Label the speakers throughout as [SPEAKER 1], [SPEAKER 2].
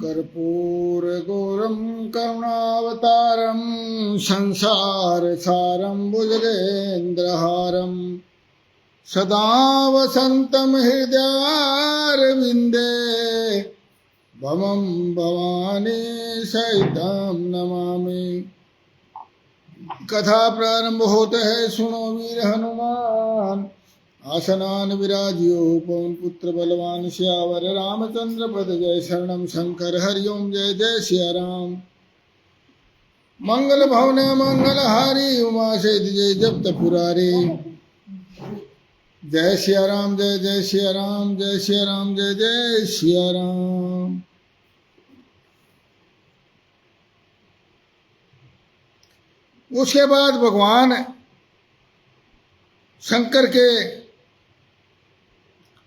[SPEAKER 1] कर्पूरगौरं करुणावतारं संसारसारं भुजगेन्द्रहारं सदा वसन्तं हृदयारविन्दे भवं भवानी सहितं नमामि। कथा प्रारंभ होते है, सुनो वीर हनुमान। आसनान विराजियो पवन पुत्र बलवान श्यावर रामचंद्र पद जय शरणम शंकर हरिओम जय जय सिया राम। मंगल भवन मंगल हारी उमा से जय जप पुरारी। जय सिया राम जय जय सिया राम जय सिया राम जय जय सिया राम। उसके बाद भगवान शंकर के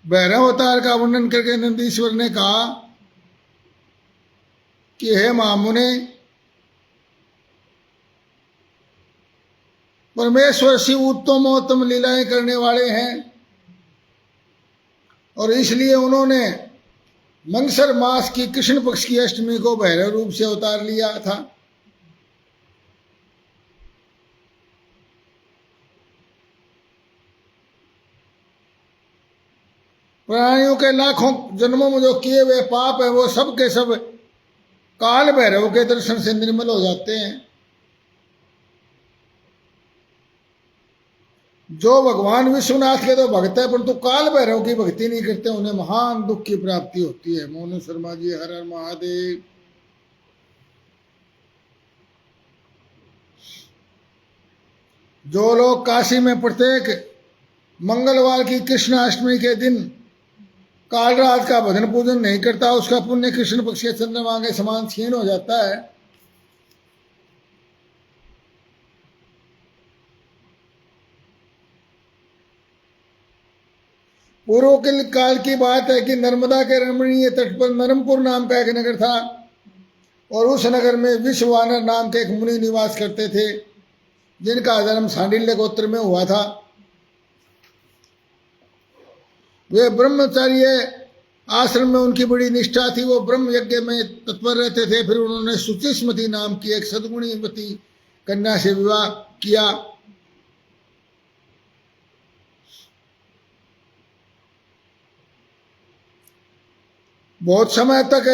[SPEAKER 1] भैरव अवतार का वर्णन करके नंदीश्वर ने कहा कि हे महामुने, परमेश्वर शिव उत्तमोत्तम लीलाएं करने वाले हैं और इसलिए उन्होंने मंगसर मास की कृष्ण पक्ष की अष्टमी को भैरव रूप से अवतार लिया था। प्राणियों के लाखों जन्मों में जो किए हुए पाप है वो सब के सब काल भैरव के दर्शन से निर्मल हो जाते हैं। जो भगवान विश्वनाथ के तो भक्त है परंतु काल भैरव की भक्ति नहीं करते, उन्हें महान दुख की प्राप्ति होती है। मोनू शर्मा जी, हर हर महादेव। जो लोग काशी में प्रत्येक मंगलवार की कृष्णाष्टमी के दिन कालराज का भजन पूजन नहीं करता, उसका पुण्य कृष्ण पक्ष के चंद्रमा के समान क्षीण हो जाता है। पूर्व के काल की बात है कि नर्मदा के रमणीय तट पर नरमपुर नाम का एक नगर था और उस नगर में विश्ववानर नाम के एक मुनि निवास करते थे, जिनका जन्म सांडिल्य गोत्र में हुआ था। वे ब्रह्मचार्य आश्रम में उनकी बड़ी निष्ठा थी। वो ब्रह्म यज्ञ में तत्पर रहते थे। फिर उन्होंने सुचिस्मती नाम की एक सद्गुणीवती कन्या से विवाह किया। बहुत समय तक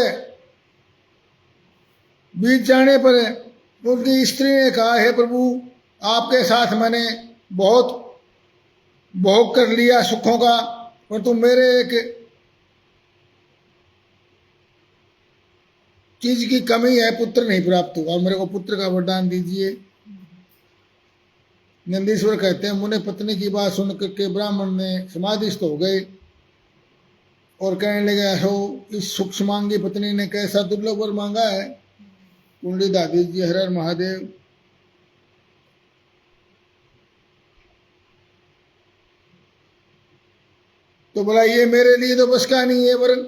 [SPEAKER 1] बीत जाने पर उनकी स्त्री ने कहा, हे प्रभु, आपके साथ मैंने बहुत भोग कर लिया सुखों का, परंतु मेरे एक चीज की कमी है, पुत्र नहीं प्राप्त हुआ, मेरे को पुत्र का वरदान दीजिए। नंदीश्वर कहते हैं, मुने पत्नी की बात सुन करके ब्राह्मण ने समाधिस्थ हो गए और कहने लगे, हो इस सूक्ष्मांगी पत्नी ने कैसा दुर्लभ वर मांगा है। कुंडली दादी जी, हर हर महादेव। तो बोला, ये मेरे लिए तो बस का नहीं है वरन,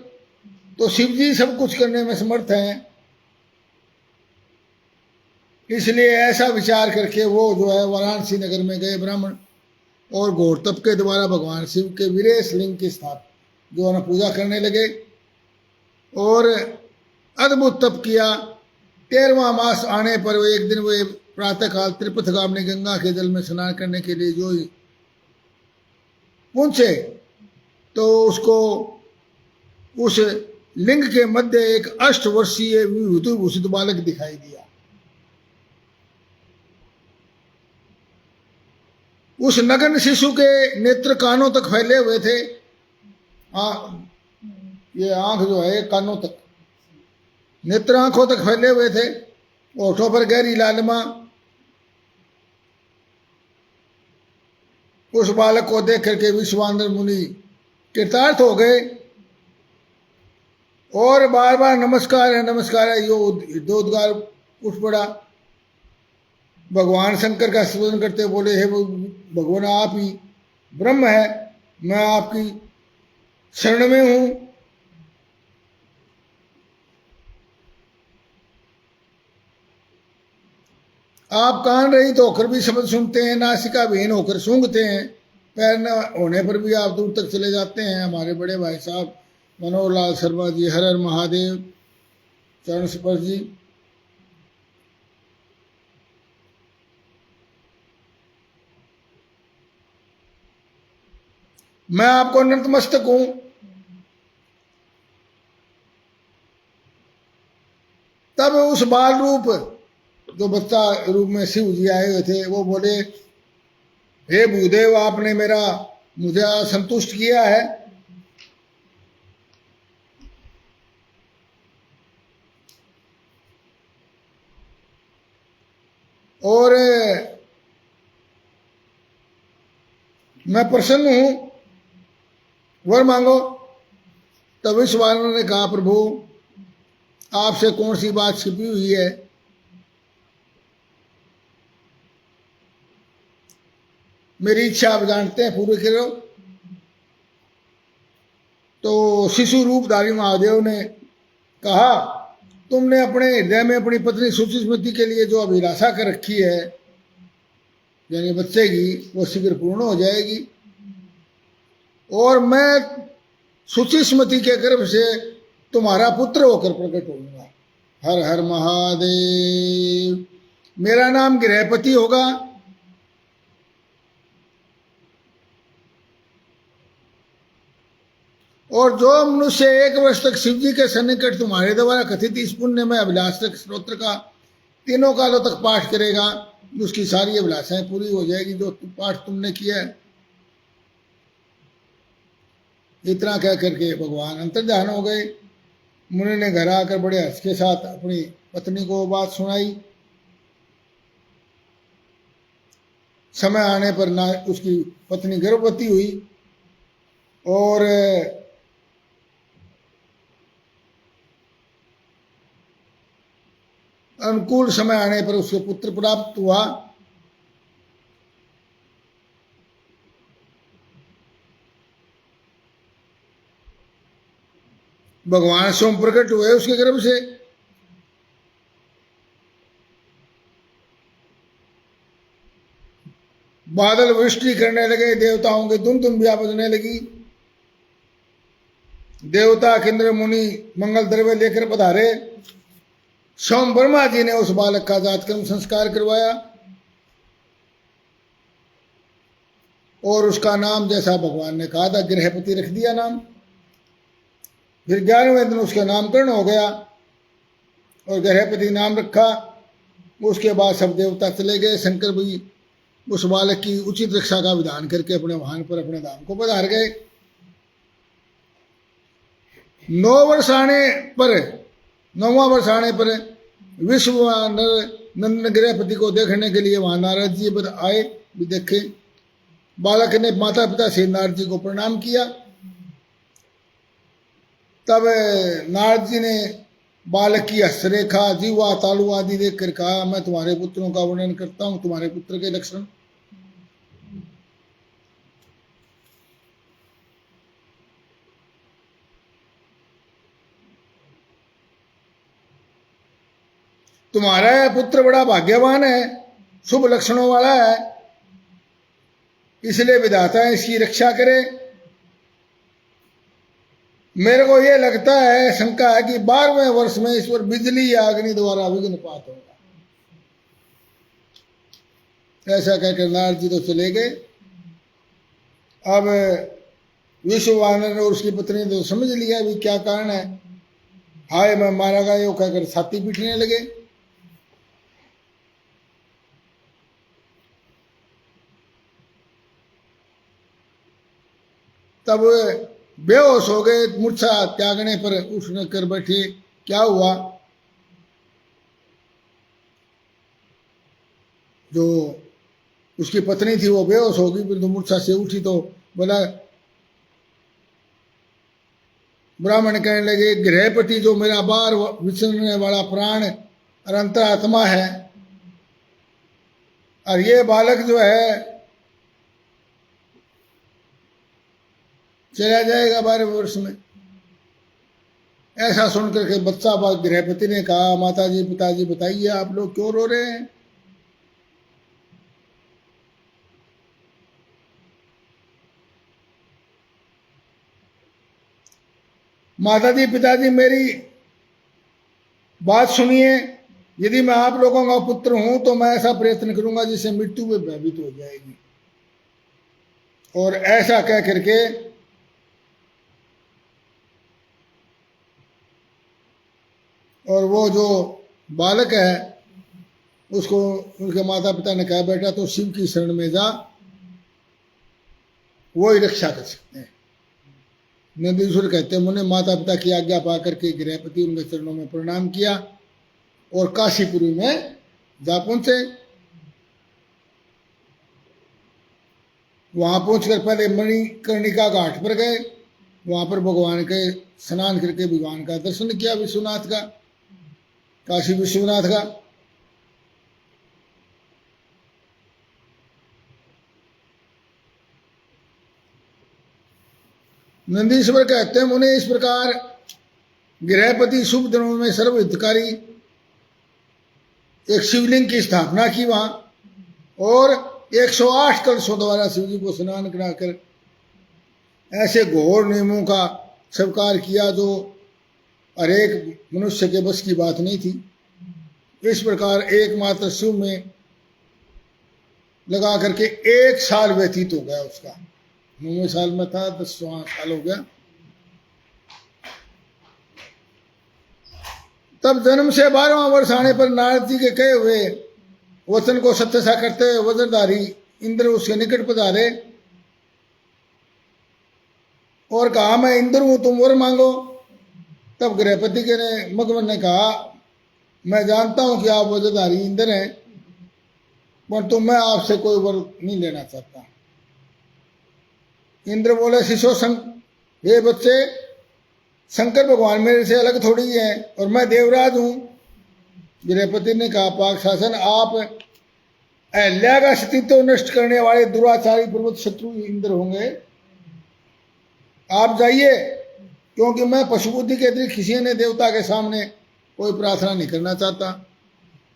[SPEAKER 1] तो शिव जी सब कुछ करने में समर्थ हैं। इसलिए ऐसा विचार करके वो जो है वाराणसी नगर में गए ब्राह्मण और घोर तप के द्वारा भगवान शिव के वीरेश लिंग की स्थापना जो है पूजा करने लगे और अद्भुत तप किया। 13वां मास आने पर वो एक दिन वे प्रातःकाल त्रिपथगामिनी गंगा के जल में स्नान करने के लिए जो ही पहुंचे तो उसको उस लिंग के मध्य एक 8 वर्षीय विभूषित बालक दिखाई दिया। उस नगन शिशु के नेत्र कानों तक फैले हुए थे। ये आंख जो है कानों तक, नेत्र आंखों तक फैले हुए थे, ओठों पर गहरी लालिमा। उस बालक को देख करके विश्वानर मुनि कृतार्थ हो गए और बार बार नमस्कार है यो उद्गार उठ पड़ा। भगवान शंकर का स्मरण करते बोले, हे भगवान, आप ही ब्रह्म है, मैं आपकी शरण में हूं। आप कान रहित होकर भी शब्द सुनते हैं, नासिका विहीन होकर सूंघते हैं, पैर न होने पर भी आप दूर तक चले जाते हैं। हमारे बड़े भाई साहब मनोहर लाल शर्मा जी, हर हर महादेव, चरण स्पर्श जी। मैं आपको नतमस्तक हूं। तब उस बाल रूप जो बच्चा रूप में शिव जी आए हुए थे वो बोले, हे भूदेव, आपने मेरा मुझे संतुष्ट किया है। और मैं प्रसन्न हूं, वर मांगो। तब इस वानर ने कहा, प्रभु आपसे कौन सी बात छिपी हुई है? मेरी इच्छा आप जानते हैं, पूरी करो। तो शिशु रूपधारी महादेव ने कहा, तुमने अपने हृदय में अपनी पत्नी सुचिस्मृति के लिए जो अभिलाषा कर रखी है, यानी बच्चे की, वो शीघ्र पूर्ण हो जाएगी। और मैं सुचिस्मृति के गर्भ से तुम्हारा पुत्र होकर प्रकट होऊंगा। हर हर महादेव। मेरा नाम गृहपति होगा। और जो मनुष्य 1 वर्ष तक शिव जी के सन्निकट तुम्हारे द्वारा कथित इस पुण्य में अभिलाष स्त्रोत्र का 3 कालों तक पाठ करेगा, उसकी सारी अभिलाषाएं पूरी हो जाएगी जो पाठ तुमने किया है। इतना कह करके भगवान अंतर्ध्यान हो गए। मुनि ने घर आकर बड़े हर्ष के साथ अपनी पत्नी को बात सुनाई। समय आने पर ना उसकी पत्नी गर्भवती हुई और अनुकूल समय आने पर उसको पुत्र प्राप्त हुआ। भगवान स्वयं प्रकट हुए उसके गर्भ से। बादल वृष्टि करने लगे, देवताओं की धुन भी बजने लगी। देवता किन्नर मुनि मंगल द्रव्य लेकर पधारे। स्वयं ब्रह्मा जी ने उस बालक का जातकर्म संस्कार करवाया और उसका नाम जैसा भगवान ने कहा था गृहपति रख दिया नाम। फिर 11वें दिन उसका नामकरण हो गया और गृहपति नाम रखा। उसके बाद सब देवता चले गए। शंकर भी उस बालक की उचित रक्षा का विधान करके अपने वाहन पर अपने धाम को पधार गए। 9वां वर्ष आने पर विश्व नंदन गृहपति को देखने के लिए वहां नारद जी आए। भी देखे। बालक ने माता पिता से नारद जी को प्रणाम किया। तब नारद जी ने बालक की हस्तरेखा, जीवा, तालु आदि देखकर कहा, मैं तुम्हारे पुत्रों का वर्णन करता हूं, तुम्हारे पुत्र के लक्षण। तुम्हारा पुत्र बड़ा भाग्यवान है, शुभ लक्षणों वाला है, इसलिए विधाता इसकी रक्षा करे। मेरे को यह लगता है, शंका है कि 12वें वर्ष में इस पर बिजली या अग्नि द्वारा विघ्नपात होगा। ऐसा कहकर नारद जी तो चले गए। अब विश्ववानर और उसकी पत्नी तो समझ लिया भी क्या कारण है। हाय मैं मारा गया यो कहकर छाती पीटने लगे। तब बेहोश हो गए। मूर्छा त्यागने पर उठने कर बैठे। क्या हुआ? जो उसकी पत्नी थी वो बेहोश होगी, फिर तो मूर्छा से उठी तो बोला, ब्राह्मण कहने लगे, गृहपति जो मेरा बार विचरने वाला प्राण और अंतरात्मा है, और ये बालक जो है चला जाएगा 12वें वर्ष में। ऐसा सुनकर के बच्चा गृहपति ने कहा, माता जी पिताजी बताइए आप लोग क्यों रो रहे हैं? माता जी पिताजी मेरी बात सुनिए, यदि मैं आप लोगों का पुत्र हूं तो मैं ऐसा प्रयत्न करूंगा जिससे मृत्यु में भयभीत हो जाएगी। और ऐसा कह करके और वो जो बालक है उसको उनके माता पिता ने कहा, बेटा तो शिव की शरण में जा, वो ही रक्षा कर सकते हैं। नंदीश्वर कहते हैं, मुने माता पिता की आज्ञा पाकर के गृहपति उनके चरणों में प्रणाम किया और काशीपुरी में जा पहुंचे। वहां पहुंचकर पहले मणिकर्णिका घाट पर गए, वहां पर भगवान के स्नान करके भगवान का दर्शन किया, विश्वनाथ का, काशी विश्वनाथ का। नंदीश्वर कहते हैं, मुने इस प्रकार गृहपति शुभ दिनों में सर्वहितकारी एक शिवलिंग की स्थापना की वहां, और 108 कलशों द्वारा शिव जी को स्नान कराकर ऐसे घोर नियमों का स्वीकार किया जो हर एक मनुष्य के बस की बात नहीं थी। इस प्रकार एकमात्र शिव में लगा करके 1 साल व्यतीत हो गया उसका। 9वें साल में था, 10वां साल हो गया। तब जन्म से 12वां वर्ष आने पर नारद जी के कहे हुए वचन को सत्य सा करते हुए वज्रधारी इंद्र उसके निकट पधारे और कहा, मैं इंद्र हूं, तुम वर मांगो। तब गृहपति के ने मगवन ने कहा, मैं जानता हूं कि आप वज्रधारी इंद्र हैं, परंतु मैं आपसे कोई वर नहीं लेना चाहता। इंद्र बोले, शिशो हे बच्चे, शंकर भगवान मेरे से अलग थोड़ी है और मैं देवराज हूं। गृहपति ने कहा, पाक शासन, आप अहल्या का अस्तित्व नष्ट करने वाले दुराचारी पर्वत शत्रु इंद्र होंगे। आप जाइए, क्योंकि मैं पशुबुद्धि के अतिरिक्त किसी ने देवता के सामने कोई प्रार्थना नहीं करना चाहता।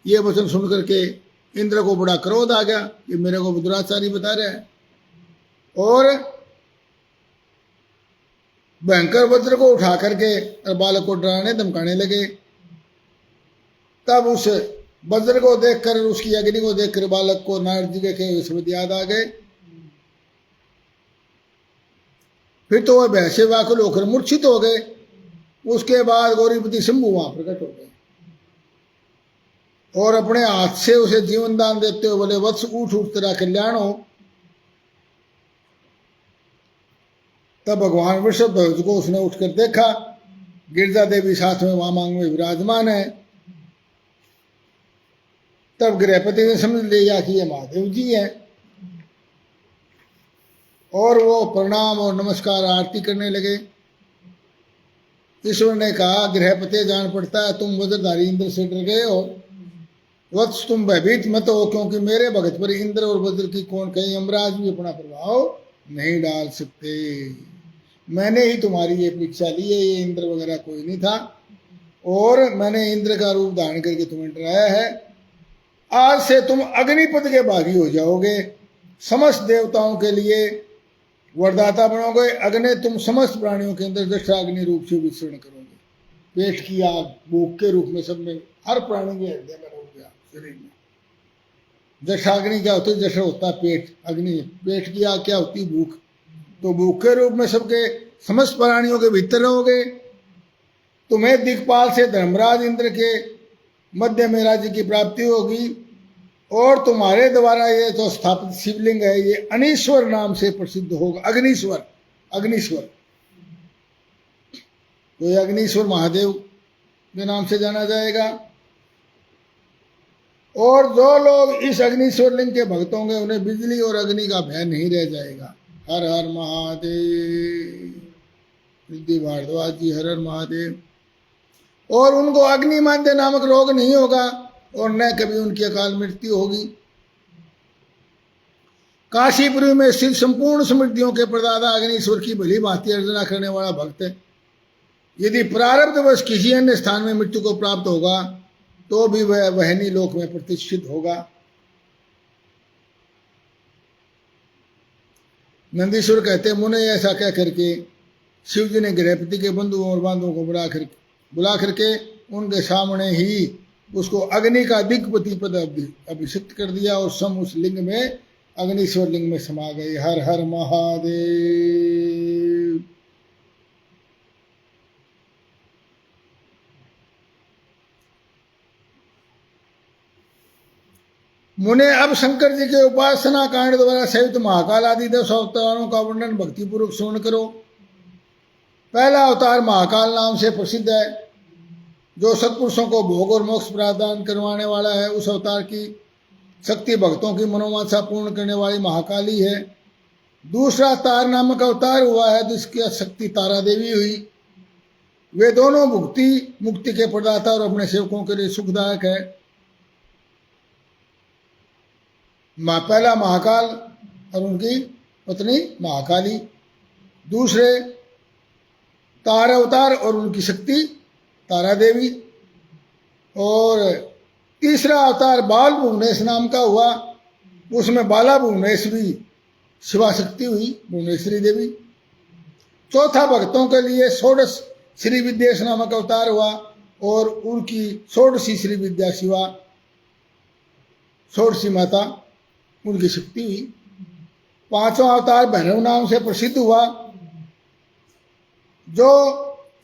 [SPEAKER 1] ये वचन सुन करके इंद्र को बड़ा क्रोध आ गया, ये मेरे को दुराचारी बता रहा है, और भयंकर वज्र को उठा करके बालक को डराने धमकाने लगे। तब उस वज्र को देखकर, उसकी अग्नि को देखकर बालक को नारद जी के शब्द याद आ गए। फिर तो वह भय से व्याकुल होकर मूर्छित हो गए। उसके बाद गौरीपति शंभु वहां प्रकट हो गए और अपने हाथ से उसे जीवन दान देते हुए बोले, वत्स उठ उठ तेरा कल्याण हो। तब भगवान वृषभध्वज को उसने उठकर देखा, गिरजा देवी साथ में वामांग में विराजमान है। तब गृहपति ने समझ लिया कि ये महादेव जी हैं, और वो प्रणाम और नमस्कार आरती करने लगे। ईश्वर ने कहा, गृहपति जान पड़ता है तुम वज्रधारी इंद्र से डर गए हो। वत्स तुम भयभीत मत हो, क्योंकि मेरे भगत पर इंद्र और वज्र की कौन कहीं यमराज भी अपना प्रभाव नहीं डाल सकते। मैंने ही तुम्हारी ये परीक्षा ली है, ये इंद्र वगैरह कोई नहीं था, और मैंने इंद्र का रूप धारण करके तुम्हें डराया है। आज से तुम अग्निपथ के भागी हो जाओगे, समस्त देवताओं के लिए वरदाता बनोगे। अग्नि तुम समस्त प्राणियों के अंदर जठराग्नि रूप से विचरण करोगे। पेट की आग भूख के रूप में सब में हर प्राणी के हृदय में रहोगे, शरीर में। जठराग्नि क्या होती है? जठर होता है पेट, अग्नि पेट की आग क्या होती है? भूख। तो भूख के रूप में सबके समस्त प्राणियों के भीतर रहोगे। तुम्हें दिक्पाल से धर्मराज इंद्र के मध्य में राज्य की प्राप्ति होगी, और तुम्हारे द्वारा ये जो स्थापित शिवलिंग है ये अनीश्वर नाम से प्रसिद्ध होगा। अग्निश्वर, अग्निश्वर, तो ये अग्निश्वर महादेव के नाम से जाना जाएगा। और जो लोग इस अग्निश्वर लिंग के भक्त होंगे उन्हें बिजली और अग्नि का भय नहीं रह जाएगा। हर हर महादेव। रिद्धि भारद्वाज जी, हर हर महादेव। और उनको अग्निमांद्य नामक रोग नहीं होगा, और न कभी उनकी अकाल मृत्यु होगी। काशीपुरी में स्थित संपूर्ण समृद्धियों के प्रदाता अग्निश्वर की भली भांति अर्चना करने वाला भक्त है। यदि प्रारब्धवश किसी अन्य स्थान में मृत्यु को प्राप्त होगा तो भी वह वहनी लोक में प्रतिष्ठित होगा। नंदीश्वर कहते, मुने ऐसा कह करके शिव जी ने गृहपति के बंधुओं और बांधवों को बुला करके उनके सामने ही उसको अग्नि का दिग्पति पद अभिषिक्त कर दिया और सम उस लिंग में अग्निश्वर लिंग में समा गए। हर हर महादेव। मुने अब शंकर जी के उपासना कांड द्वारा सहित महाकाल आदि 10 अवतारों का वर्णन भक्तिपूर्वक श्रवण करो। पहला अवतार महाकाल नाम से प्रसिद्ध है, जो सत्पुरुषों को भोग और मोक्ष प्रदान करवाने वाला है। उस अवतार की शक्ति भक्तों की मनोवांछा पूर्ण करने वाली महाकाली है। दूसरा तार नामक अवतार हुआ है, जिसकी शक्ति तारा देवी हुई। वे दोनों मुक्ति के प्रदाता और अपने सेवकों के लिए सुखदायक है। पहला महाकाल और उनकी पत्नी महाकाली, दूसरे तार अवतार और उनकी शक्ति तारा देवी, और तीसरा अवतार बाल भुवनेश नाम का हुआ। उसमें बाला भुवनेश भी शिवा शक्ति हुई, भुवनेश्वरी देवी। चौथा भक्तों के लिए षोडश श्री विद्येश नामक अवतार हुआ और उनकी षोडशी श्री विद्या शिवा, षोडशी माता, उनकी शक्ति हुई। पांचवा अवतार भैरव नाम से प्रसिद्ध हुआ, जो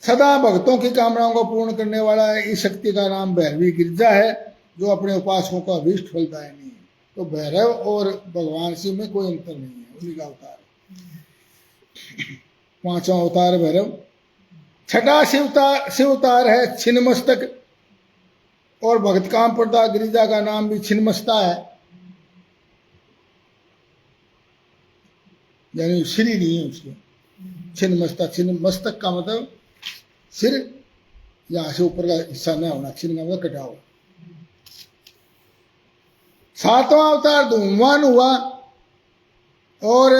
[SPEAKER 1] सदा भक्तों की कामनाओं को पूर्ण करने वाला है। इस शक्ति का नाम भैरवी गिरजा है, जो अपने उपासकों का अभीष्ट फलदायिनी है। तो भैरव और भगवान शिव में कोई अंतर नहीं है, उन्हीं का अवतार। पांचवा अवतार भैरव। छठा शिवतार है छिन्नमस्तक, और भक्त काम प्रदा गिरिजा का नाम भी छिन्नमस्ता है, यानी श्री नहीं है उसके। छिन्नमस्ता, छिन्नमस्तक का मतलब सिर, यहां से ऊपर का हिस्सा न होना, छिन्न का मतलब कटा हुआ। सातवां अवतार धूमवान हुआ, और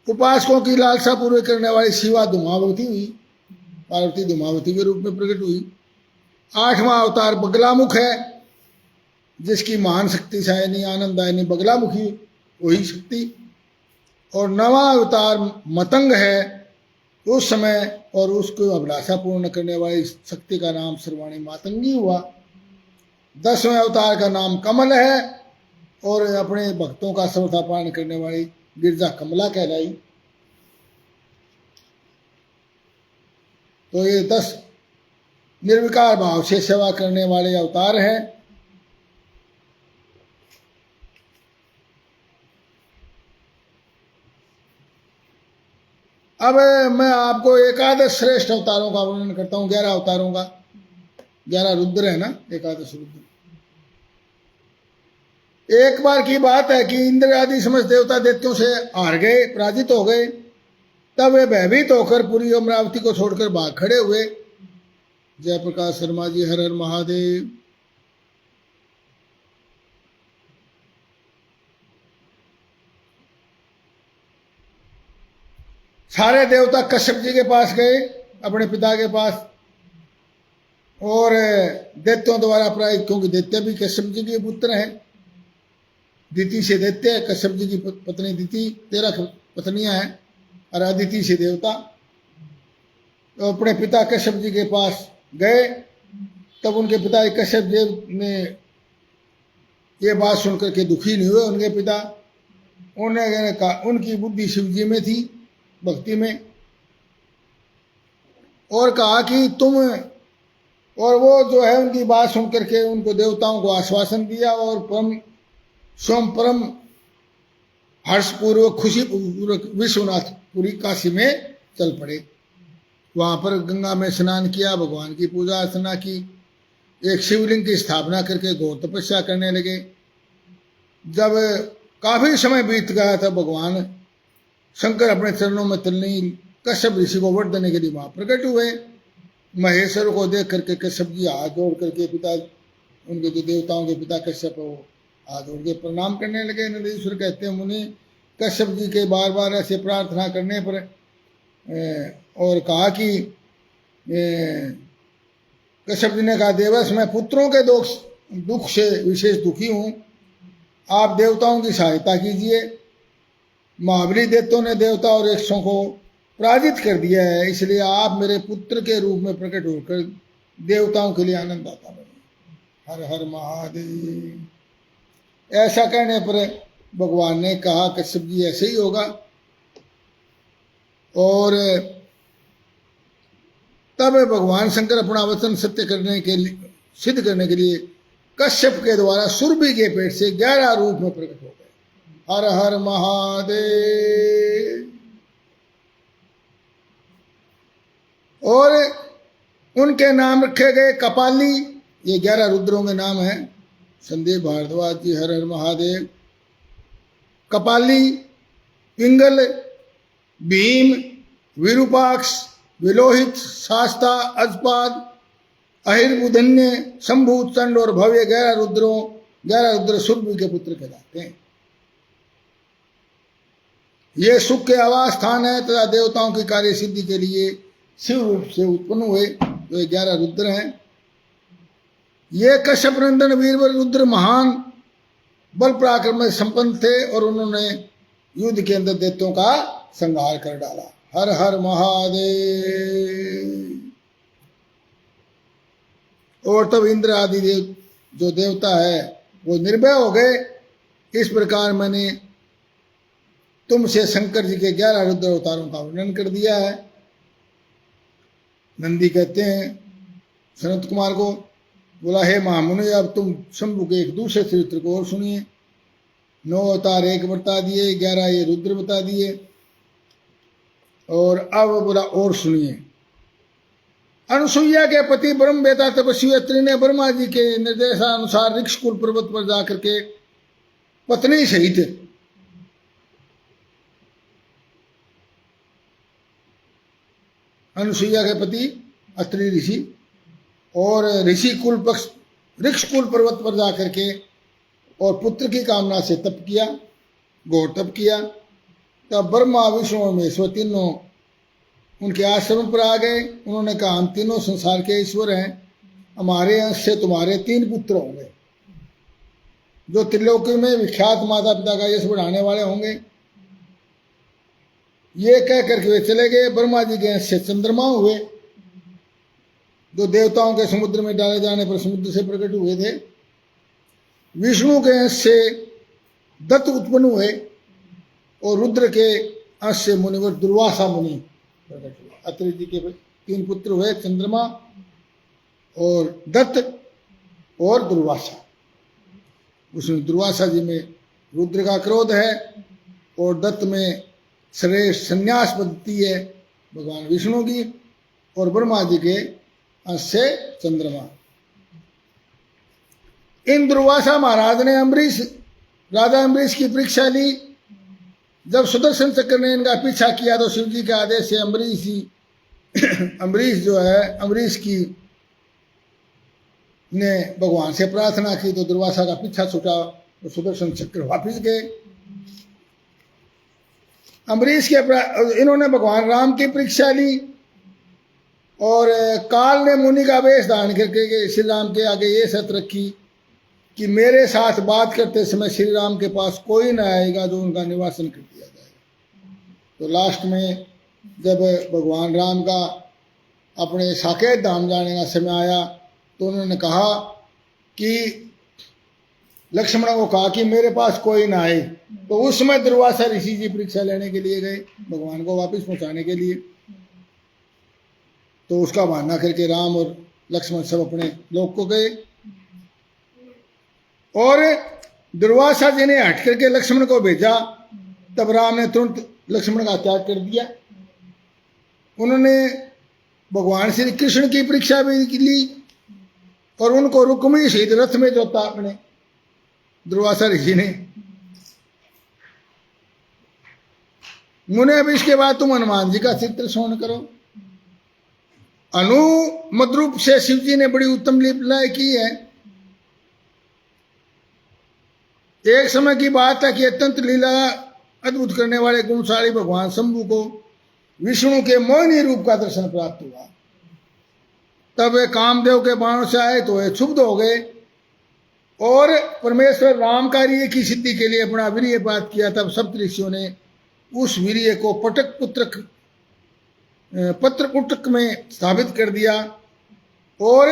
[SPEAKER 1] उपासकों की लालसा पूरी करने वाली शिवा धूमावती हुई, पार्वती धूमावती के रूप में प्रकट हुई। आठवां अवतार बगलामुख है, जिसकी महान शक्ति सायनी आनंदायनी बगलामुखी वही शक्ति। और नवां अवतार मतंग है, उस समय और उसको अभिलाषा पूर्ण करने वाली शक्ति का नाम सर्वाणी मातंगी हुआ। 10वें अवतार का नाम कमल है, और अपने भक्तों का सर्वथा पालन करने वाली गिरजा कमला कहलाई। तो ये 10 निर्विकार भाव से सेवा करने वाले अवतार हैं। अब मैं आपको एकादश श्रेष्ठ अवतारों का वर्णन करता हूं, 11 अवतारों का। 11 रुद्र है ना, एकादश रुद्र। एक बार की बात है कि इंद्र आदि समस्त देवता दैत्यों से हार गए, पराजित हो गए। तब वे भयभीत होकर पूरी अमरावती को छोड़कर भाग खड़े हुए। जयप्रकाश शर्मा जी, हर हर महादेव। सारे देवता कश्यप जी के पास गए, अपने पिता के पास, और दैत्यों द्वारा प्राय, क्योंकि दैत्य भी कश्यप जी के पुत्र हैं, दिति से दैत्य, कश्यप जी की पत्नी दिति, 13 पत्नियां हैं, और अदिति से देवता। तो अपने पिता कश्यप जी के पास गए। तब उनके पिता कश्यप देव ने ये बात सुनकर के दुखी नहीं हुए। उनके पिता, उन्होंने कहा, उनकी बुद्धि शिव जी में थी, भक्ति में, और कहा कि तुम, और वो जो है उनकी बात सुन करके उनको देवताओं को आश्वासन दिया, और परम हर्षपूर्वक खुशीपूर्वक विश्वनाथपुरी काशी में चल पड़े। वहां पर गंगा में स्नान किया, भगवान की पूजा अर्चना की, एक शिवलिंग की स्थापना करके घोर तपस्या करने लगे। जब काफी समय बीत गया था, भगवान शंकर अपने चरणों में तल्लीन कश्यप ऋषि को वर देने के लिए वहां प्रकट हुए। महेश्वर को देख करके कश्यप जी हाथ जोड़ करके, पिता उनके जो देवताओं के पिता कश्यप है, वो हाथ जोड़ के प्रणाम करने लगे। नंदीश्वर कहते हैं, मुनि कश्यप जी के बार बार ऐसे प्रार्थना करने पर और कहा कि कश्यप जी ने कहा, देवस मैं पुत्रों के दुख से विशेष दुखी हूँ, आप देवताओं की सहायता कीजिए। महाबली दैत्यों ने देवता और यक्षों को पराजित कर दिया है, इसलिए आप मेरे पुत्र के रूप में प्रकट होकर देवताओं के लिए आनंद आता बने। हर हर महादेव। ऐसा कहने पर भगवान ने कहा कश्यप जी ऐसे ही होगा। और तब भगवान शंकर अपना वचन सत्य करने के लिए, सिद्ध करने के लिए कश्यप के द्वारा सुरभि के पेट से 11 रूप में प्रकट हो गए। हर हर महादेव। और उनके नाम रखे गए कपाली, ये 11 रुद्रों के नाम हैं। संदीप भारद्वाज जी हर हर महादेव। कपाली, पिंगल, भीम, विरूपाक्ष, विलोहित, शास्ता, अजपाद, अहिर्बुधन्य, शंभु, चंड और भव्य 11 रुद्र सुरभि के पुत्र कहलाते हैं। ये सुख के आवास स्थान है तथा देवताओं की कार्य सिद्धि के लिए शिव रूप से उत्पन्न हुए जो 11 रुद्र हैं। ये कश्यप नंदन वीरवर रुद्र महान बल पराक्रम में संपन्न थे और उन्होंने युद्ध के अंदर दैत्यों का संहार कर डाला। हर हर महादेव। और तब इंद्र आदि देव जो देवता है वो निर्भय हो गए। इस प्रकार मैंने तुमसे शंकर जी के 11 रुद्र अवतारों का वर्णन कर दिया है। नंदी कहते हैं सनत कुमार को, बोला हे महामुनि अब तुम शंभु के एक दूसरे चरित्र को और सुनिए। 9 अवतार एक बता दिए, 11 ये रुद्र बता दिए। और अब बोला और सुनिए। अनुसुईया के पति ब्रह्म बेता तपस्वी अत्रि ने ब्रह्मा जी के निर्देशानुसार ऋक्षकुल पर्वत पर जाकर के पत्नी सहित अनुसुईया के पति अत्रि ऋषि और ऋषि कुल पक्ष ऋक्षकुल पर्वत पर जाकर के और पुत्र की कामना से तप किया, घोर तप किया। तब ब्रह्मा विष्णु और महेश्वर तीनों उनके आश्रम पर आ गए। उन्होंने कहा हम तीनों संसार के ईश्वर हैं, हमारे अंश से तुम्हारे 3 पुत्र होंगे जो त्रिलोकी में विख्यात माता पिता का यश बढ़ाने वाले होंगे। ये कह करके वे चले गए। ब्रह्मा जी के अंश से चंद्रमा हुए जो देवताओं के समुद्र में डाले जाने पर समुद्र से प्रकट हुए थे। विष्णु के अंश से दत्त उत्पन्न हुए और रुद्र के अंश से मुनिवर दुर्वासा मुनि प्रकट हुए। अत्रि जी के 3 पुत्र हुए, चंद्रमा और दत्त और दुर्वासा। उसमें दुर्वासा जी में रुद्र का क्रोध है और दत्त में श्रेष्ठ संन्यास पद्धति है भगवान विष्णु की, और ब्रह्मा जी के अंश से चंद्रमा। इन दुर्वासा महाराज ने राजा अम्बरीश की परीक्षा ली। जब सुदर्शन चक्र ने इनका पीछा किया तो शिव जी के आदेश से अम्बरीश की ने भगवान से प्रार्थना की तो दुर्वासा का पीछा छूटा और सुदर्शन चक्र वापिस गए। अम्बरीश के इन्होंने भगवान राम की परीक्षा ली और काल ने मुनि का वेश धारण करके श्री राम के आगे ये शर्त रखी कि मेरे साथ बात करते समय श्री राम के पास कोई न आएगा जो उनका निवासन कर दिया जाएगा। तो लास्ट में जब भगवान राम का अपने साकेत धाम जाने का समय आया तो उन्होंने कहा कि लक्ष्मण को कहा कि मेरे पास कोई ना आए। तो उस समय दुर्वासा ऋषि जी परीक्षा लेने के लिए गए भगवान को वापस पहुंचाने के लिए। तो उसका बहाना करके राम और लक्ष्मण सब अपने लोक को गए और दुर्वासा जी ने हट करके लक्ष्मण को भेजा। तब राम ने तुरंत लक्ष्मण का त्याग कर दिया। उन्होंने भगवान श्री कृष्ण की परीक्षा भी ली और उनको रुक्मी सहित रथ में जोता अपने दुर्वासा ऋषि ने। मुने अब इसके बाद तुम हनुमान जी का चित्र श्रवण करो। अनु मद्रूप से शिव जी ने बड़ी उत्तम लीलाएं की है। एक समय की बात है कि अत्यंत लीला अद्भुत करने वाले गुणशाली भगवान शंभु को विष्णु के मोहिनी रूप का दर्शन प्राप्त हुआ। तब वे कामदेव के बाणों से आए तो वे क्षुब्ध हो गए और परमेश्वर राम कार्य की सिद्धि के लिए अपना वीर्यपात किया। तब सप्त ऋषियों ने उस वीर्य को पत्रकुटक में स्थापित कर दिया और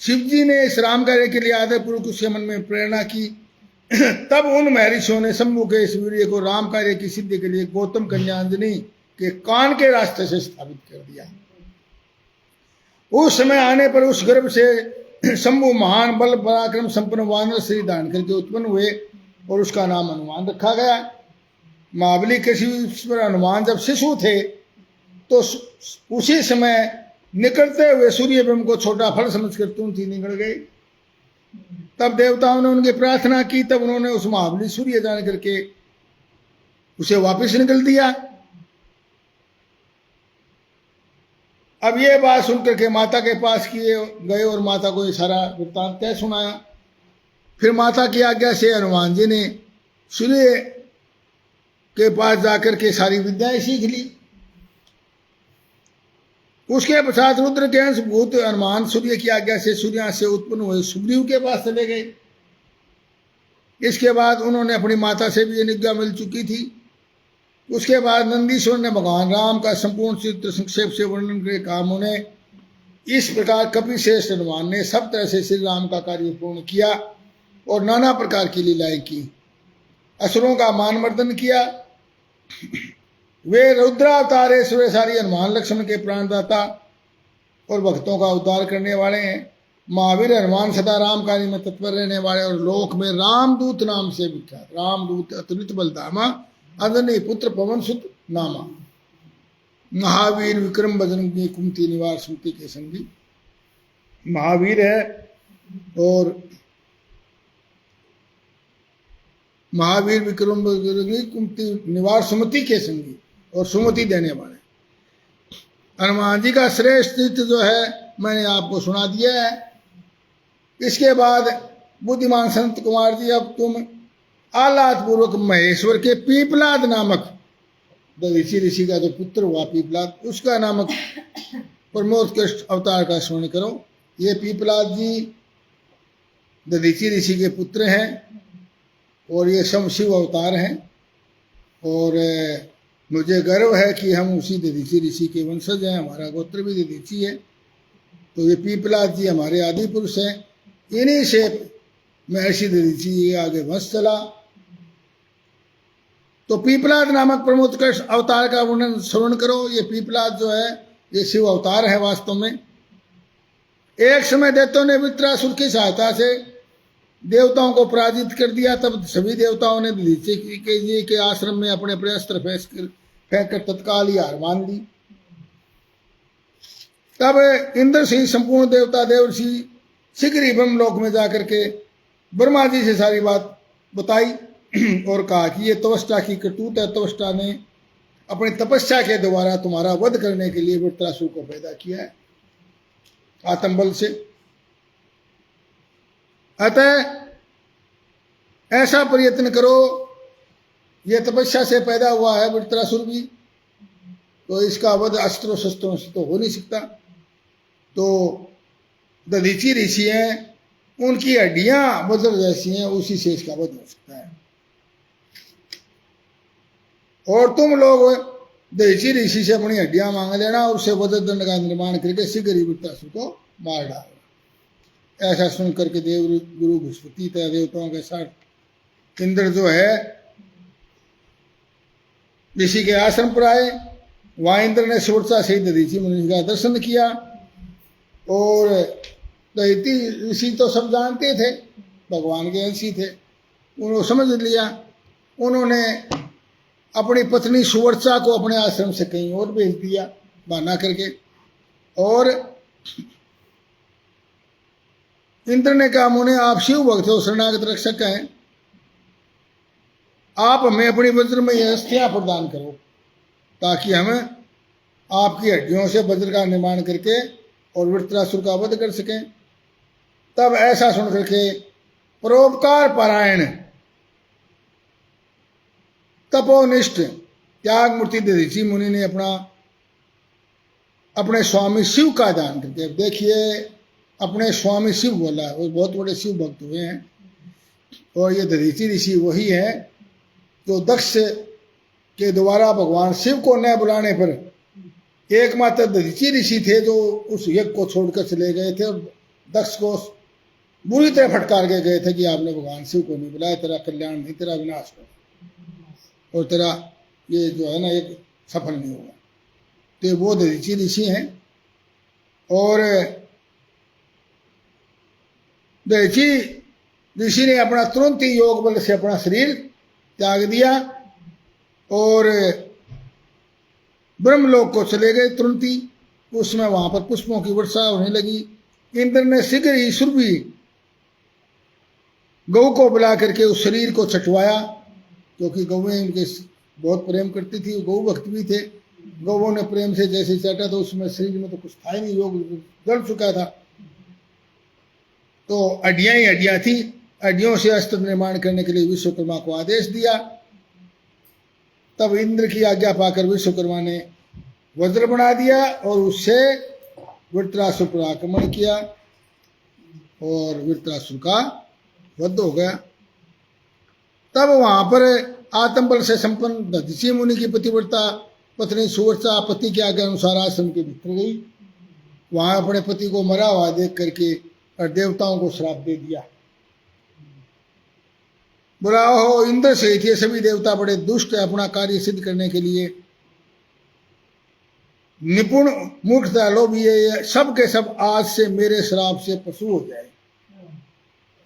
[SPEAKER 1] शिवजी ने इस राम कार्य के लिए आदरपूर्वक उसके मन में प्रेरणा की। तब उन महर्षियों ने शंभु के इस वीर्य को राम कार्य की सिद्धि के लिए गौतम कन्या अंजनी के कान के रास्ते से स्थापित कर दिया। उस समय आने पर उस गर्भ से शंभु महान बल पराक्रम संपन्न वानर श्री धारण करके उत्पन्न हुए और उसका नाम हनुमान रखा गया। महाबली के पर हनुमान जब शिशु थे तो उसी समय निकलते हुए सूर्य बिंब को छोटा फल समझकर तुलसी निकल गई। तब देवताओं ने उनकी प्रार्थना की, तब उन्होंने उस महाबली सूर्य जान करके उसे वापस निकल दिया। अब ये बात सुनकर के माता के पास किए गए और माता को ये सारा वृत्तांत तय सुनाया। फिर माता की आज्ञा से हनुमान जी ने सूर्य के पास जाकर के सारी विद्याएं सीख ली। उसके पश्चात रुद्र के अंश भूत हनुमान सूर्य की आज्ञा से सूर्य से उत्पन्न हुए सुग्रीव के पास चले गए। इसके बाद उन्होंने अपनी माता से भी निज्ञा मिल चुकी थी। उसके बाद नंदीश्वर ने भगवान राम का संपूर्ण चित्र संक्षेप से वर्णन करके कहा, उन्हें इस प्रकार कपिश्रेष्ठ हनुमान ने सब तरह से श्री राम का कार्य पूर्ण किया और नाना प्रकार की लीलाएं की, असुरों का मानमर्दन किया। वे रुद्रावतारे सूर्यशाली हनुमान लक्ष्मण के प्राणदाता और भक्तों का उद्धार करने वाले हैं। महावीर हनुमान सदा राम कार्य में तत्पर रहने वाले और लोक में रामदूत नाम से विख्यात। रामदूत अतुलित बलधामा अंजनी पुत्र पवन सुत नामा। महावीर विक्रम बजरंगी कुमति निवार स्मृति के संगी। महावीर है और महावीर विक्रम बजरंगी कुमति निवार सुमति के संगी और सुमति देने वाले। हनुमान जी का श्रेष्ठ चित्र जो है मैंने आपको सुना दिया है। इसके बाद बुद्धिमान संत कुमार जी, अब तुम आह्लाद पूर्वक महेश्वर के पीपलाद नामक दधीचि ऋषि का जो पुत्र हुआ पीपलाद, उसका नामक प्रमोदकृष्ट अवतार का स्मरण करो। ये पीपलाद जी दधीचि ऋषि के पुत्र हैं और ये शिव अवतार हैं और मुझे गर्व है कि हम उसी दधीचि ऋषि के वंशज हैं। हमारा गोत्र भी दधीचि है। तो ये पीपलाद जी हमारे आदि पुरुष हैं। इन्हीं से महर्षि दधीचि ये आगे वंश चला। तो पीपलाद नामक प्रमोदकृष्ट अवतार का वर्णन श्रवण करो। ये पीपलाद जो है ये शिव अवतार है वास्तव में। एक समय दैत्यों ने वृत्रासुर की सहायता से देवताओं को पराजित कर दिया। तब सभी देवताओं ने दधीचि जी के आश्रम में अपने अपने अस्त्र फेंक कर तत्काल ही हार मान ली। तब इंद्र सिंह संपूर्ण देवता देवर्षि शीघ्र ही ब्रह्मलोक में जाकर के ब्रह्मा जी से सारी बात बताई और कहा कि ये तपस्या की करतूत है। तपस्या ने अपनी तपस्या के द्वारा तुम्हारा वध करने के लिए वृत्रासुर को पैदा किया है आत्मबल से। अतः ऐसा प्रयत्न करो, यह तपस्या से पैदा हुआ है वृत्रासुर भी, तो इसका वध अस्त्रों शस्त्रों से तो हो नहीं सकता। तो दधीचि ऋषि हैं, उनकी हड्डियां वज्र जैसी हैं, उसी से इसका वध हो सकता है। और तुम लोग दधीचि ऋषि से अपनी हड्डियां मांग लेना और उसे वज्रदंड का निर्माण करके शीघ्र ही वृत्रासुर को मार डालना। ऐसा सुन करके देव गुरु बृहस्पति तथा देवताओं के साथ इंद्र जो है ऋषि के आश्रम पर आए। वहां इंद्र ने सुरक्षा से दधीचि मुनि का दर्शन किया और दधीचि ऋषि तो सब जानते थे, भगवान के अंशी थे, उन्होंने समझ लिया। उन्होंने अपनी पत्नी सुवर्चा को अपने आश्रम से कहीं और भेज दिया बहाना करके। और इंद्र ने कहा, मुने आप शिव भक्त हो, शरणागत रक्षक हैं, आप हमें अपनी वज्र में यह अस्थियां प्रदान करो ताकि हम आपकी हड्डियों से वज्र का निर्माण करके और वृत्रासुर का वध कर सकें। तब ऐसा सुन करके परोपकार परायण तपोनिष्ठ त्याग मूर्ति दधीचि मुनि ने अपने स्वामी शिव का दान करके, देखिए अपने स्वामी शिव बोला, वो बहुत बड़े शिव भक्त हुए हैं। और ये दधीचि ऋषि वही है जो दक्ष के द्वारा भगवान शिव को न बुलाने पर एकमात्र दधीचि ऋषि थे जो उस यज्ञ को छोड़कर चले गए थे और दक्ष को बुरी तरह फटकार के गए थे कि आपने भगवान शिव को नहीं बुलाया, तेरा कल्याण नहीं, तेरा विनाश होगा और तेरा ये जो है ना एक सफल नहीं होगा। तो वो दधीचि ऋषि हैं और दधीचि ऋषि ने अपना तुरंत ही योग बल से अपना शरीर त्याग दिया और ब्रह्मलोक को चले गए तुरंत ही। उसमें वहां पर पुष्पों की वर्षा होने लगी। इंद्र ने शीघ्र ही सुरभि गौ को बुला करके उस शरीर को छटवाया, क्योंकि गौएं उनके बहुत प्रेम करती थी, गौ भक्त भी थे। गौओं ने प्रेम से जैसे चाटा तो उसमें शरीर में तो कुछ था ही नहीं, योग जल चुका था। तो हड्डियां ही हड्डियां थी। हड्डियों से अस्त्र निर्माण करने के लिए विश्वकर्मा को आदेश दिया। तब इंद्र की आज्ञा पाकर विश्वकर्मा ने वज्र बना दिया और उससे वृत्रासुर पर आक्रमण किया और वृत्रासुर का वध हो गया। तब वहां पर आत्मबल से संपन्न दधीचि मुनि की पतिव्रता पत्नी सुवर्चा पति के आज्ञा अनुसार आश्रम के भीतर गई। वहां अपने पति को मरा हुआ देख करके और देवताओं को श्राप दे दिया। बोला हो इंद्र सहित ये सभी देवता बड़े दुष्ट है, अपना कार्य सिद्ध करने के लिए निपुण मूर्खता लोभी है, ये सब के सब आज से मेरे श्राप से पशु हो जाए।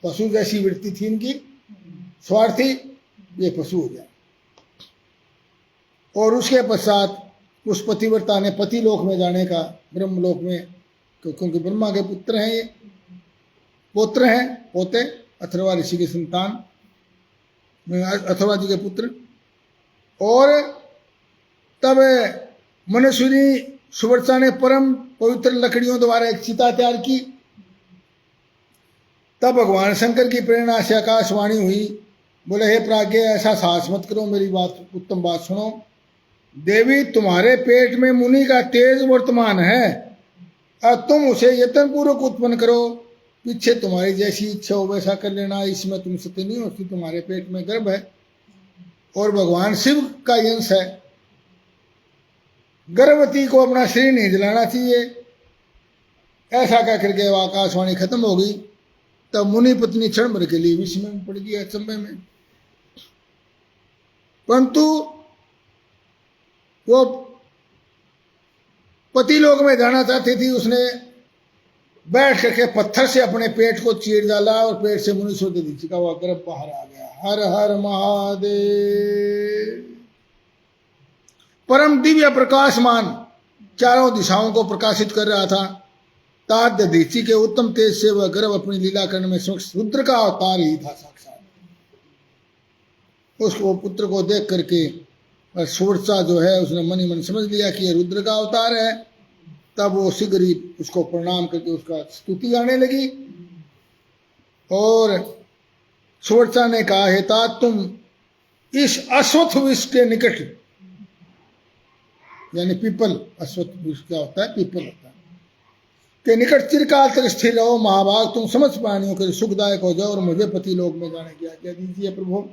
[SPEAKER 1] पशु जैसी वृत्ति थी इनकी, स्वार्थी, ये पशु हो जाए। और उसके पश्चात उस पतिव्रता ने पति लोक में जाने का, ब्रह्मलोक में, क्योंकि ब्रह्मा के पुत्र हैं, ये पुत्र हैं, पोते, अथर्वा ऋषि की संतान, अथर्वा जी के पुत्र। और तब मनुष्यनी सुवर्चा ने परम पवित्र लकड़ियों द्वारा एक चिता तैयार की। तब भगवान शंकर की प्रेरणा से आकाशवाणी हुई। बोले हे प्राज्ञ, ऐसा साहस मत करो, मेरी बात, उत्तम बात सुनो। देवी, तुम्हारे पेट में मुनि का तेज वर्तमान है और तुम उसे यत्न पूर्वक उत्पन्न करो। पीछे तुम्हारी जैसी इच्छा हो वैसा कर लेना, इसमें तुम सत्य नहीं होती। तुम्हारे पेट में गर्भ है और भगवान शिव का यंश है। गर्भवती को अपना शरीर नहीं जलाना चाहिए। ऐसा कह करके आकाशवाणी खत्म हो गई। तब मुनि पत्नी क्षण भर के लिए विस्मय में पड़ गई, अचंभे में। परंतु वो पति लोक में जाना चाहती थी। उसने बैठ करके पत्थर से अपने पेट को चीर डाला और पेट से मुनि दधीचि का वह गर्भ बाहर आ गया। हर हर महादेव। परम दिव्य प्रकाशमान चारों दिशाओं को प्रकाशित कर रहा था। तात दधीचि के उत्तम तेज से वह गर्भ अपनी लीला करने में समक्ष रुद्र का अवतार ही था साक्षात। उसको पुत्र को देख करके सुवर्चा जो है उसने मन ही मन समझ लिया कि यह रुद्र का अवतार है। तब वो शीघ्र ही उसको प्रणाम करके उसका स्तुति गाने लगी। और सुवर्चा ने कहा, हे तात, तुम इस अश्वत्थ वृक्ष के निकट, यानी पीपल, अश्वत्थ वृक्ष क्या होता है, पीपल होता है, के निकट चिरकाल तक स्थिर रहो। महाभाग, तुम समस्त प्राणियों के सुखदायक हो जाओ और मुझे पति लोक में जाने की आज्ञा दीजिए प्रभु।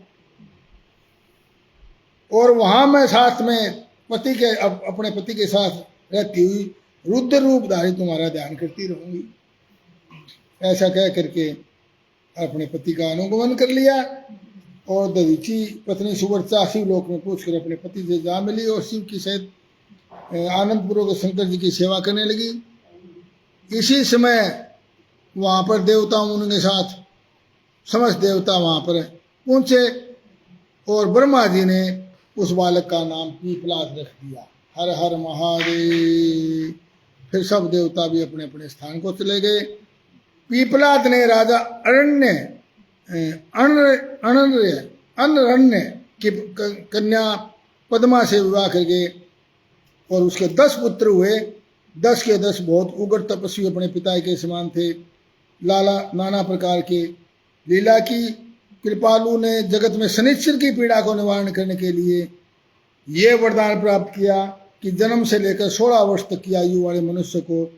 [SPEAKER 1] और वहां मैं साथ में पति के, अपने पति के साथ रहती हुई रुद्र रूप धारी तुम्हारा ध्यान करती रहूंगी। ऐसा कह करके अपने पति का अनुगमन कर लिया। और दधीचि पत्नी सुवर्चा शिव लोक में पूछकर अपने पति से जा मिली और शिव की सहित आनंद पूर्वक शंकर जी की सेवा करने लगी। इसी समय वहां पर देवताओं उनके साथ समस्त देवता वहां पर पहुंचे और ब्रह्मा जी ने उस बालक का नाम पीपलाद रख दिया। हर हर महादेव। फिर सब देवता भी अपने अपने स्थान को चले गए। पीपलाद ने राजा अनरण्य की कन्या पद्मा से विवाह करके और उसके 10 पुत्र हुए। 10 के 10 बहुत उग्र तपस्वी अपने पिता के समान थे। लाला नाना प्रकार के लीला की। कृपालु ने जगत में शनिश्चर की पीड़ा को निवारण करने के लिए ये वरदान प्राप्त किया कि जन्म से लेकर 16 वर्ष तक की आयु वाले मनुष्य को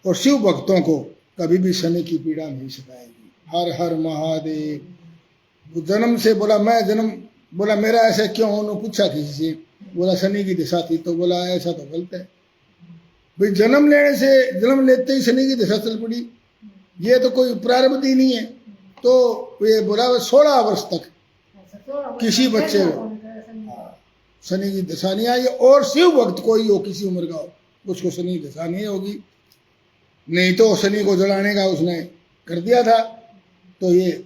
[SPEAKER 1] और शिव भक्तों को कभी भी शनि की पीड़ा नहीं सताएगी। हर हर महादेव। जन्म से बोला, मैं जन्म बोला मेरा ऐसा क्यों? उन्होंने पूछा किसी से, बोला शनि की दशा थी। तो बोला ऐसा तो गलत है भाई, जन्म लेते ही शनि की दशा चल पड़ी, ये तो कोई प्रारब्ध ही नहीं है। तो ये बोला 16 वर्ष तक किसी बच्चे को शनि की दशा नहीं आई, और शिव भक्त कोई हो किसी उम्र का हो उसको शनि की दशा नहीं होगी। नहीं तो शनि को जलाने का उसने कर दिया था। तो ये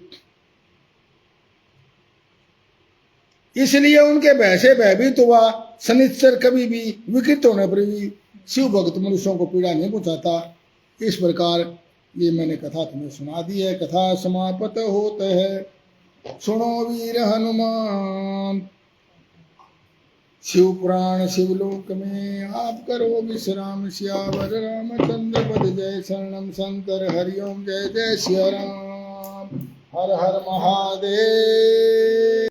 [SPEAKER 1] इसलिए उनके भय से भयभीत हुआ शनिश्चर कभी भी विकृत होने पर भी शिव भक्त मनुष्यों को पीड़ा नहीं पहुंचाता। इस प्रकार ये मैंने कथा तुम्हें सुना दी है। कथा समाप्त होते है। सुनो वीर हनुमान, शिव पुराण शिवलोक में आप करो विश्राम। सियावर रामचंद्र पद जय, शरणम शंकर हरिओम जय जय सिया राम। हर हर महादेव।